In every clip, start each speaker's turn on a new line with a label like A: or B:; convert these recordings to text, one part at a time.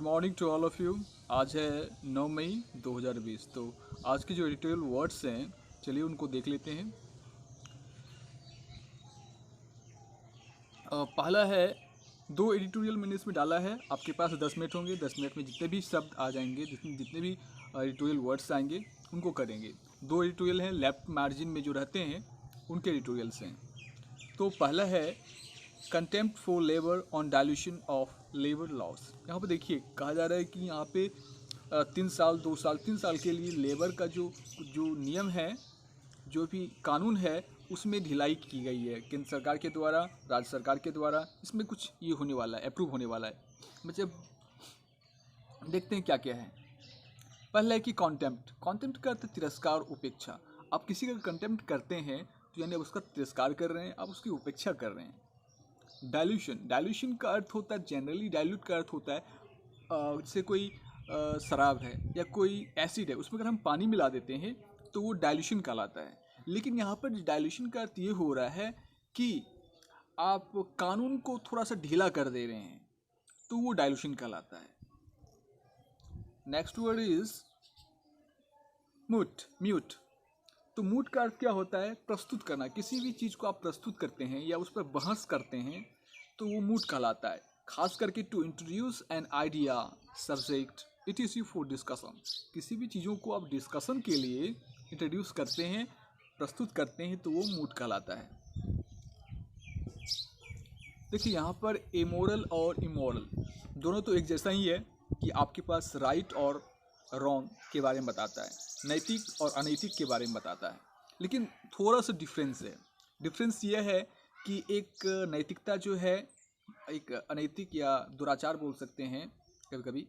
A: Morning to all of you. आज है 9 मई 2020। तो आज के जो एडिटोरियल वर्ड्स हैं, चलिए उनको देख लेते हैं। पहला है, दो एडिटोरियल मैंने इसमें डाला है। आपके पास 10 मिनट होंगे। 10 मिनट में जितने भी शब्द आ जाएंगे, जितने भी एडिटोरियल वर्ड्स आएंगे उनको करेंगे। दो एडिटोरियल हैं, लेफ्ट मार्जिन में जो रहते हैं उनके एडिटोरियल्स हैं। तो पहला है contempt for labour on dilution of labour laws. यहाँ पे देखिए कहा जा रहा है कि यहाँ पे 3 साल 2 साल 3 साल के लिए लेबर का जो जो नियम है, जो भी कानून है, उसमें ढिलाई की गई है केंद्र सरकार के द्वारा, राज्य सरकार के द्वारा। इसमें कुछ ये होने वाला है, अप्रूव होने वाला है। मतलब देखते हैं क्या क्या है। पहला है कि कॉन्टेम्प्ट का अर्थ तिरस्कार, उपेक्षा। आप किसी का कंटेम्प्ट करते हैं तो यानी आप उसका तिरस्कार कर रहे हैं, आप उसकी उपेक्षा कर रहे हैं। डाइल्यूशन का अर्थ होता है, जनरली डाइल्यूट का अर्थ होता है जैसे कोई शराब है या कोई एसिड है, उसमें अगर हम पानी मिला देते हैं तो वो डाइल्यूशन कहलाता है। लेकिन यहाँ पर डाइल्यूशन का अर्थ ये हो रहा है कि आप कानून को थोड़ा सा ढीला कर दे रहे हैं, तो वो डाइल्यूशन कहलाता है। Next word is mute. तो मूट का अर्थ क्या होता है? प्रस्तुत करना। किसी भी चीज़ को आप प्रस्तुत करते हैं या उस पर बहस करते हैं तो वो मूट कहलाता है। खास करके to introduce an idea, subject, it is you for discussion. किसी भी चीज़ों को आप डिस्कशन के लिए इंट्रोड्यूस करते हैं, प्रस्तुत करते हैं, तो वो मूट कहलाता है। देखिए यहाँ पर एमोरल और इमोरल दोनों तो एक जैसा ही है कि आपके पास राइट और रॉन्ग के बारे में बताता है, नैतिक और अनैतिक के बारे में बताता है। लेकिन थोड़ा सा डिफरेंस है। डिफरेंस यह है कि एक नैतिकता जो है, एक अनैतिक या दुराचार बोल सकते हैं कभी कभी,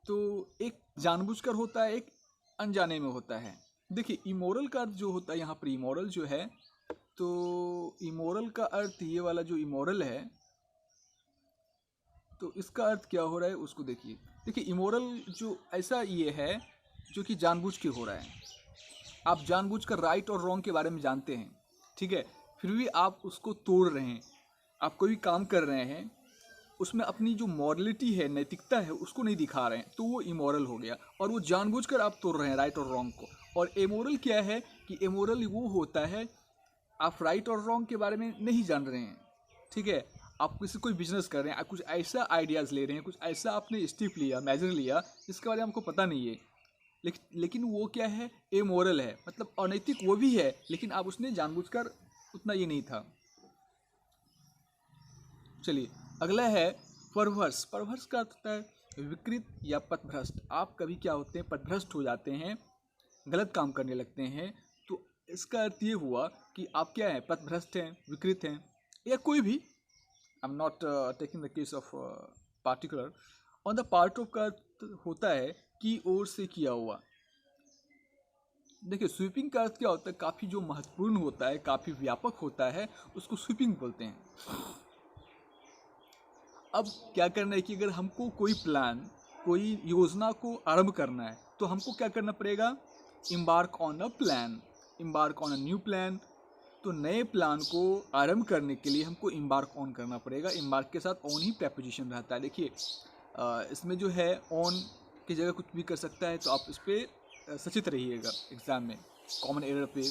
A: तो एक जानबूझकर होता है, एक अनजाने में होता है। देखिए इमोरल का अर्थ जो होता है यहाँ पर, इमोरल जो है, तो इमोरल का अर्थ ये वाला जो इमोरल है, तो इसका अर्थ क्या हो रहा है उसको देखिए। देखिए इमोरल जो ऐसा ये है जो कि जानबूझ के हो रहा है। आप जानबूझकर राइट और रॉन्ग के बारे में जानते हैं, ठीक है, फिर भी आप उसको तोड़ रहे हैं। आप कोई भी काम कर रहे हैं, उसमें अपनी जो मॉरलिटी है, नैतिकता है, उसको नहीं दिखा रहे हैं, तो वो इमोरल हो गया। और वो जानबूझकर आप तोड़ रहे हैं राइट और रॉन्ग को। और एमोरल क्या है कि एमोरल वो होता है, आप राइट और रॉन्ग के बारे में नहीं जान रहे हैं, ठीक है, आप किसी कोई बिजनेस कर रहे हैं, आप कुछ ऐसा आइडियाज़ ले रहे हैं, कुछ ऐसा आपने स्टेप लिया, मेजर लिया, जिसके बारे में आपको पता नहीं है, लेकिन वो क्या है, एमोरल है, मतलब अनैतिक वो भी है, लेकिन आप उसने जानबूझकर, उतना ये नहीं था। चलिए अगला है परवर्स। परवर्स का अर्थ होता है विकृत या पथभ्रष्ट। आप कभी क्या होते हैं, पथभ्रष्ट हो जाते हैं, गलत काम करने लगते हैं, तो इसका अर्थ ये हुआ कि आप क्या हैं, पथभ्रष्ट हैं, विकृत हैं, या कोई भी। I am not taking the case of particular. On the part of का अर्थ होता है की ओर से किया हुआ। देखिए स्वीपिंग का अर्थ क्या होता है, काफ़ी जो महत्वपूर्ण होता है, काफ़ी व्यापक होता है, उसको स्वीपिंग बोलते हैं। अब क्या करना है कि अगर हमको कोई प्लान, कोई योजना को आरंभ करना है, तो हमको क्या करना पड़ेगा, embark on a plan, embark on a new plan. तो नए प्लान को आरंभ करने के लिए हमको इम्बार्क ऑन करना पड़ेगा। इम्बार्क के साथ ऑन ही प्रेपोजिशन रहता है। देखिए इसमें जो है ऑन की जगह कुछ भी कर सकता है, तो आप इस पर सचेत रहिएगा एग्ज़ाम में, कॉमन एरर पे।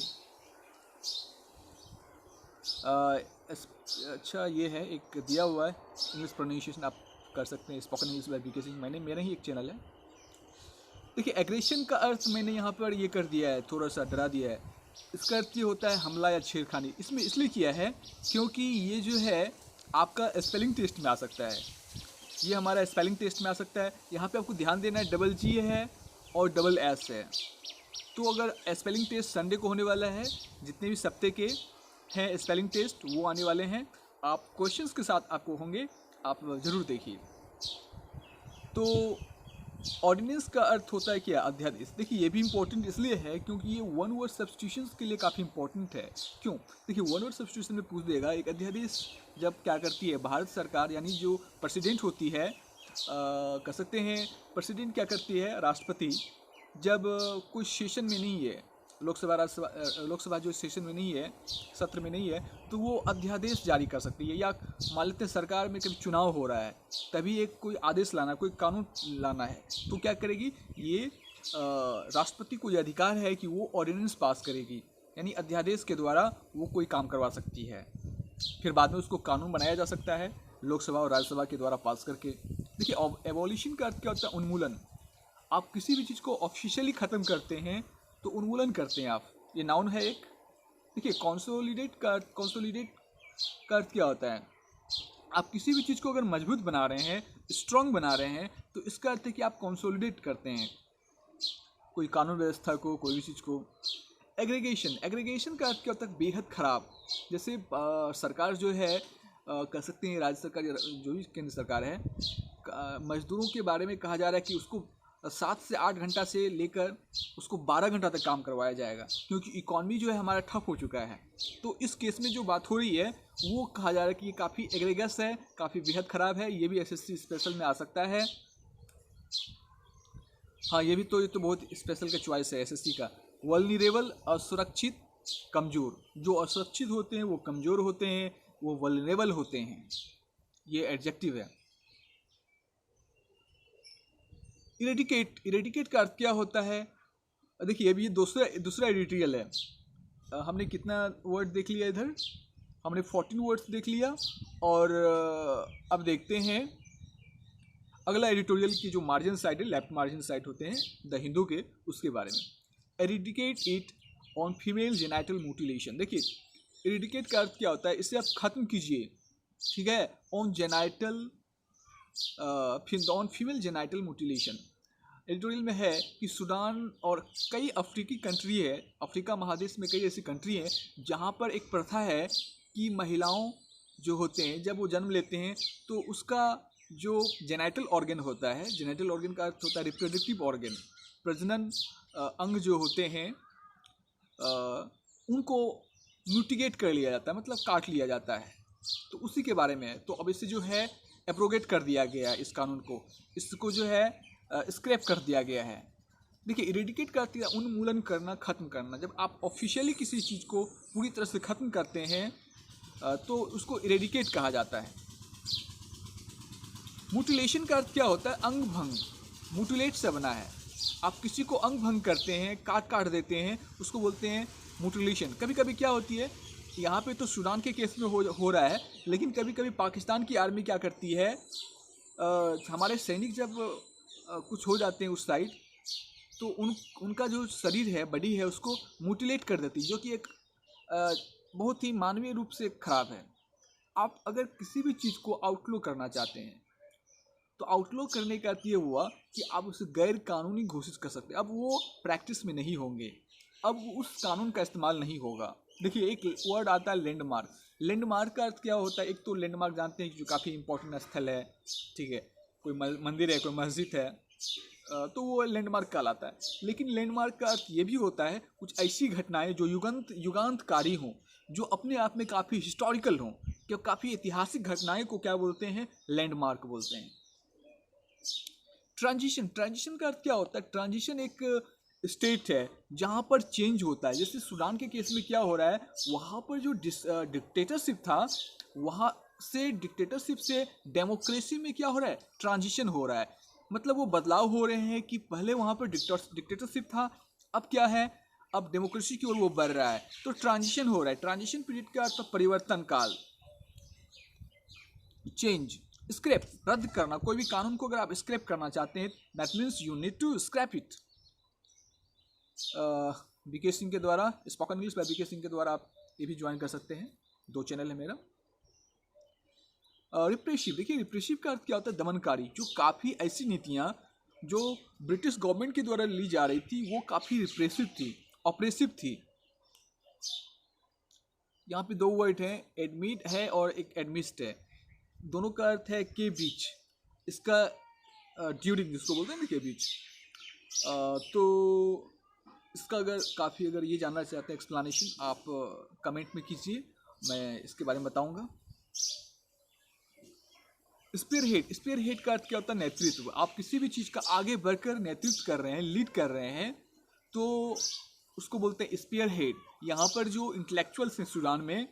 A: अच्छा ये है, एक दिया हुआ है इंग्लिश प्रोनाउंसिएशन, आप कर सकते हैं, स्पोकन इंग्लिश एजुकेशन, मेरा ही एक चैनल है। देखिए एग्रेशन का अर्थ मैंने यहाँ पर ये कर दिया है, थोड़ा सा डरा दिया है। इसका अर्थ ये होता है हमला या छेड़खानी। इसमें इसलिए किया है क्योंकि ये जो है आपका स्पेलिंग टेस्ट में आ सकता है, ये हमारा स्पेलिंग टेस्ट में आ सकता है। यहाँ पे आपको ध्यान देना है, डबल जी है और डबल एस है। तो अगर स्पेलिंग टेस्ट संडे को होने वाला है, जितने भी सप्ताह के हैं स्पेलिंग टेस्ट वो आने वाले हैं, आप क्वेश्चंस के साथ आपको होंगे, आप ज़रूर देखिए। तो ऑर्डिनेंस का अर्थ होता है क्या, अध्यादेश। देखिए ये भी इंपॉर्टेंट इसलिए है क्योंकि ये वन वर्ड सब्स्टिट्यूशंस के लिए काफ़ी इंपॉर्टेंट है। क्यों? देखिए वन वर्ड सब्स्टिट्यूशन में पूछ देगा, एक अध्यादेश जब क्या करती है भारत सरकार, यानी जो प्रेसिडेंट होती है, कह सकते हैं प्रेसिडेंट क्या करती है, राष्ट्रपति, जब कोई सेशन में नहीं है, लोकसभा जो सेशन में नहीं है, सत्र में नहीं है, तो वो अध्यादेश जारी कर सकती है। या मान लेते हैं सरकार में कभी चुनाव हो रहा है, तभी एक कोई आदेश लाना, कोई कानून लाना है, तो क्या करेगी ये, राष्ट्रपति को ये अधिकार है कि वो ऑर्डिनेंस पास करेगी, यानी अध्यादेश के द्वारा वो कोई काम करवा सकती है। फिर बाद में उसको कानून बनाया जा सकता है लोकसभा और राज्यसभा के द्वारा पास करके। देखिए, एबॉलिशन का अर्थ क्या होता है? उन्मूलन। आप किसी भी चीज़ को ऑफिशियली ख़त्म करते हैं तो उन्मूलन करते हैं आप, ये नाउन है एक। देखिए, कंसोलिडेट का अर्थ क्या होता है? आप किसी भी चीज़ को अगर मजबूत बना रहे हैं, स्ट्रांग बना रहे हैं, तो इसका अर्थ है कि आप कंसोलिडेट करते हैं कोई कानून व्यवस्था को, कोई भी चीज़ को। एग्रीगेशन का अर्थ क्या होता है? बेहद ख़राब। जैसे सरकार जो है, कह सकते हैं राज्य सरकार जो भी केंद्र सरकार है, मजदूरों के बारे में कहा जा रहा है कि उसको 7 से 8 घंटा से लेकर उसको 12 घंटा तक काम करवाया जाएगा, क्योंकि इकॉनमी जो है हमारा ठप हो चुका है। तो इस केस में जो बात हो रही है वो कहा जा रहा है कि ये काफ़ी एग्रेगस है, काफ़ी बेहद ख़राब है। ये भी एसएससी स्पेशल में आ सकता है। हाँ, ये तो बहुत स्पेशल का चॉइस है एसएससी का। वल्नरेबल, असुरक्षित, कमज़ोर। जो असुरक्षित होते हैं वो कमज़ोर होते हैं, वो वल्नरेबल होते हैं, ये एडजेक्टिव है। इरेडिकेट का अर्थ क्या होता है? देखिए, अभी ये दूसरा एडिटोरियल है। हमने कितना वर्ड देख लिया इधर? हमने 14 वर्ड्स देख लिया। और अब देखते हैं अगला एडिटोरियल की जो मार्जिन साइड है, लेफ्ट मार्जिन साइड होते हैं द हिंदू के, उसके बारे में। Eradicate it on female genital mutilation. देखिए, एरिडिकेट का अर्थ क्या होता है? इसे आप ख़त्म कीजिए, ठीक है, on female genital mutilation. Editorial में है कि सूडान और कई अफ्रीकी कंट्री है, अफ्रीका महादेश में कई ऐसी कंट्री हैं जहाँ पर एक प्रथा है कि महिलाओं जो होते हैं जब वो जन्म लेते हैं तो उसका जो जेनाइटल ऑर्गन होता है, जेनाइटल ऑर्गन का अर्थ होता है रिप्रोडक्टिव ऑर्गन, प्रजनन अंग जो होते हैं उनको म्यूटिगेट कर लिया जाता है, मतलब काट लिया जाता है। तो उसी के बारे में है। तो अब इसे जो है एब्रोगेट कर दिया गया है, इस कानून को, इसको जो है स्क्रैप कर दिया गया है। देखिए, इरेडिकेट करती है उन्मूलन करना, ख़त्म करना। जब आप ऑफिशियली किसी चीज़ को पूरी तरह से ख़त्म करते हैं तो उसको इरेडिकेट कहा जाता है। म्यूटिलेशन का अर्थ क्या होता है? अंग भंग। म्यूटिलेट से बना है। आप किसी को अंग भंग करते हैं, काट देते हैं, उसको बोलते हैं म्यूटिलेशन। कभी कभी क्या होती है, यहाँ पे तो सूडान के केस में हो रहा है, लेकिन कभी कभी पाकिस्तान की आर्मी क्या करती है, हमारे सैनिक जब कुछ हो जाते हैं उस साइड, तो उनका जो शरीर है, बॉडी है, उसको म्यूटिलेट कर देती है, जो कि एक बहुत ही मानवीय रूप से खराब है। आप अगर किसी भी चीज़ को आउटलो करना चाहते हैं तो आउटलो करने का अर्थ ये हुआ कि आप उसे गैर कानूनी घोषित कर सकते हैं। अब वो प्रैक्टिस में नहीं होंगे, अब उस कानून का इस्तेमाल नहीं होगा। देखिए, एक वर्ड आता है लैंडमार्क। लैंडमार्क का अर्थ क्या होता है? एक तो लैंडमार्क जानते हैं कि जो काफ़ी इंपॉर्टेंट स्थल है, ठीक है, कोई मंदिर है, कोई मस्जिद है, तो वो लैंडमार्क कहलाता है। लेकिन लैंडमार्क का अर्थ ये भी होता है कुछ ऐसी घटनाएं जो युगांतकारी हों, जो अपने आप में काफ़ी हिस्टोरिकल हों, कि काफ़ी ऐतिहासिक घटनाएं को क्या बोलते हैं? लैंडमार्क बोलते हैं। ट्रांजिशन का अर्थ क्या होता है? ट्रांजिशन एक स्टेट है जहाँ पर चेंज होता है। जैसे सूडान के केस में क्या हो रहा है, वहाँ पर जो डिक्टेटरशिप था, वहाँ से डिक्टेटरशिप से डेमोक्रेसी में क्या हो रहा है? ट्रांजिशन हो रहा है। मतलब वो बदलाव हो रहे हैं कि पहले वहाँ पर डिक्टेटरशिप था, अब क्या है, अब डेमोक्रेसी की ओर वो बढ़ रहा है। तो ट्रांजिशन हो रहा है। ट्रांजिशन पीरियड का अर्थ परिवर्तन काल। चेंज, स्क्रैप, रद्द करना। कोई भी कानून को अगर आप स्क्रैप करना चाहते हैं, that means you need to scrap it. BK Singh के द्वारा, spoken English by BK Singh के द्वारा आप ये भी ज्वाइन कर सकते हैं, 2 चैनल है मेरा। रिप्रेसिव, देखिए रिप्रेसिव का अर्थ क्या होता है? दमनकारी। जो काफ़ी ऐसी नीतियाँ जो ब्रिटिश गवर्नमेंट के द्वारा ली जा रही थी वो काफ़ी रिप्रेसिव थी, ऑपरेसिव थी। यहाँ पे 2 वर्ड हैं, एडमिट है और एक एडमिस्ट है। दोनों का अर्थ है के बीच। इसका ड्यूरिंग जिसको बोलते हैं ना, के बीच। तो इसका अगर ये जानना चाहते हैं एक्सप्लेनेशन, आप कमेंट में कीजिए, मैं इसके बारे में बताऊंगा। स्पीयर हेड का अर्थ क्या होता है? नेतृत्व। आप किसी भी चीज़ का आगे बढ़कर नेतृत्व कर रहे हैं, लीड कर रहे हैं, तो उसको बोलते हैं स्पीयर हेड। यहाँ पर जो इंटेलेक्चुअल्स हैं सूडान में,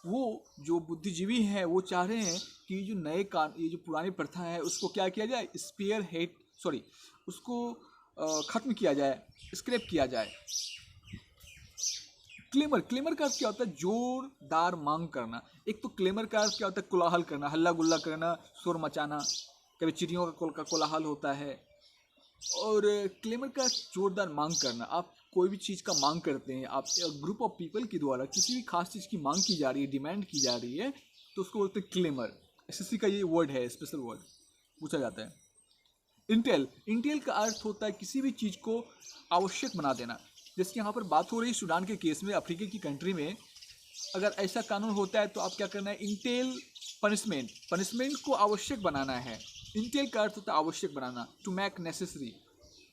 A: वो जो बुद्धिजीवी हैं वो चाह रहे हैं कि जो नए ये जो पुरानी प्रथा है उसको क्या किया जाए, स्पीयर हेड सॉरी उसको ख़त्म किया जाए, स्क्रैप किया जाए। क्लेमर, क्लेमर का अर्थ क्या होता है, जोरदार मांग करना। एक तो क्लेमर का अर्थ क्या होता है, कोलाहल करना, हल्ला गुल्ला करना, शोर मचाना, कभी चिड़ियों का कोलाहल होता है। और क्लेमर का जोरदार मांग करना, आप कोई भी चीज़ का मांग करते हैं, आप ग्रुप ऑफ पीपल के द्वारा किसी भी खास चीज़ की मांग की जा रही है, डिमांड की जा रही है, तो उसको बोलते हैं क्लेमर। एसएससी का ये वर्ड है, स्पेशल वर्ड पूछा जाता है। इंटेल, इंटेल का अर्थ होता है किसी भी चीज़ को आवश्यक बना देना। जैसे यहाँ पर बात हो रही है सूडान के केस में, अफ्रीका की कंट्री में अगर ऐसा कानून होता है तो आप क्या करना है, इंटेल पनिशमेंट, पनिशमेंट को आवश्यक बनाना है। इंटेल का अर्थ होता है आवश्यक बनाना, टू मेक नेसेसरी,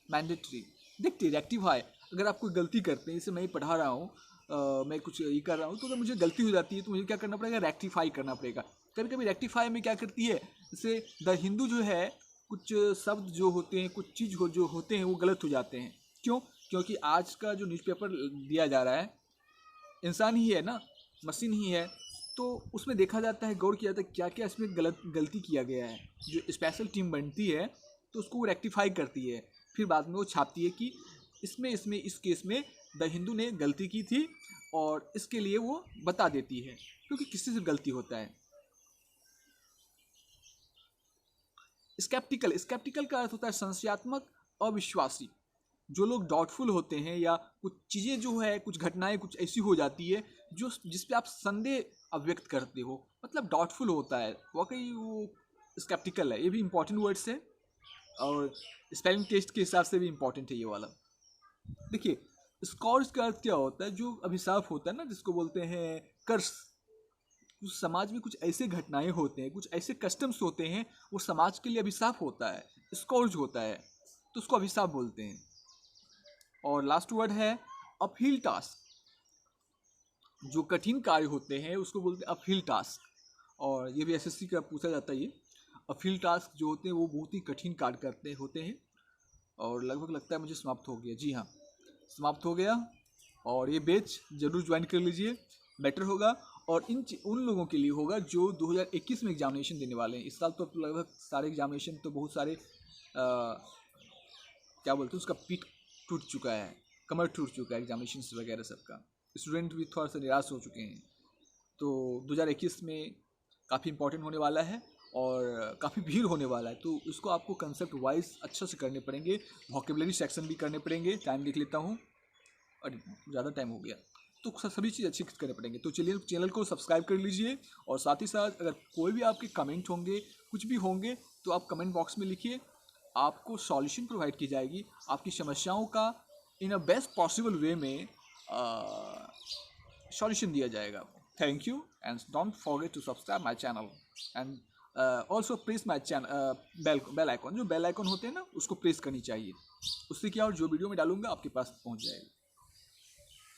A: मैंडेटरी। देखिए रेक्टिफाई, अगर आप कोई गलती करते हैं, जैसे मैं पढ़ा रहा हूँ, मैं कुछ ये कर रहा हूँ, तो अगर मुझे गलती हो जाती है तो मुझे क्या करना पड़ेगा, रेक्टिफाई करना पड़ेगा। कभी कभी रेक्टिफाई में क्या करती है, जैसे द हिंदू जो है, कुछ शब्द जो होते हैं, कुछ चीज़ जो होते हैं वो गलत हो जाते हैं। क्यों? क्योंकि आज का जो न्यूज़पेपर दिया जा रहा है इंसान ही है ना, मशीन ही है, तो उसमें देखा जाता है, गौर किया जाता है क्या क्या इसमें गलती किया गया है। जो स्पेशल टीम बनती है तो उसको वो रेक्टिफाई करती है, फिर बाद में वो छापती है कि इसमें इस केस में द हिंदू ने गलती की थी, और इसके लिए वो बता देती है, क्योंकि किसी से गलती होता है। स्केप्टिकल, स्केप्टिकल का अर्थ होता है संशयात्मक, अविश्वासी। जो लोग डाउटफुल होते हैं, या कुछ चीज़ें जो है, कुछ घटनाएं कुछ ऐसी हो जाती है जो जिस पे आप संदेह अव्यक्त करते हो, मतलब डाउटफुल होता है, वाकई वो स्केप्टिकल है। ये भी इंपॉर्टेंट वर्ड्स है, और स्पेलिंग टेस्ट के हिसाब से भी इंपॉर्टेंट है ये वाला। देखिए स्कॉर्स का अर्थ क्या होता है, जो अभिशाप होता है ना, जिसको बोलते हैं कर्स। उस समाज में कुछ ऐसे घटनाएं होते हैं, कुछ ऐसे कस्टम्स होते हैं, वो समाज के लिए अभिशाप होता है, स्कॉर्ज होता है, तो उसको अभिशाप बोलते हैं। और लास्ट वर्ड है अपहिल टास्क, जो कठिन कार्य होते हैं उसको बोलते हैं अपहिल टास्क। और ये भी एसएससी का पूछा जाता है। ये अपहिल टास्क जो होते हैं वो बहुत ही कठिन कार्य होते हैं। और लगभग लगता है मुझे समाप्त हो गया, जी हाँ समाप्त हो गया। और ये बैच जरूर ज्वाइन कर लीजिए, बेटर होगा। और उन लोगों के लिए होगा जो 2021 में एग्जामिनेशन देने वाले हैं। इस साल तो लगभग सारे एग्जामिनेशन तो बहुत सारे क्या बोलते हैं उसका पीठ टूट चुका है, कमर टूट चुका है एग्जामिनेशन वगैरह सबका। स्टूडेंट भी थोड़ा सा निराश हो चुके हैं। तो 2021 में काफ़ी इंपॉर्टेंट होने वाला है और काफ़ी भीड़ होने वाला है, तो इसको आपको कंसेप्ट वाइज अच्छे से करने पड़ेंगे। वोकेबलरी सेक्शन भी करने पड़ेंगे। टाइम देख लेता हूँ, और ज़्यादा टाइम हो गया, तो सभी चीज़ अच्छी करने पड़ेंगे। तो चलिए चैनल को सब्सक्राइब कर लीजिए, और साथ ही साथ अगर कोई भी आपके कमेंट होंगे, कुछ भी होंगे, तो आप कमेंट बॉक्स में लिखिए। आपको सॉल्यूशन प्रोवाइड की जाएगी आपकी समस्याओं का, इन अ बेस्ट पॉसिबल वे में सॉल्यूशन दिया जाएगा। Thank you, and don't forget to subscribe my channel, and also press my channel bell icon. जो बेल आइकॉन होते हैं ना, उसको प्रेस करनी चाहिए। उससे क्या, और जो वीडियो में डालूंगा आपके पास पहुंच जाएगा।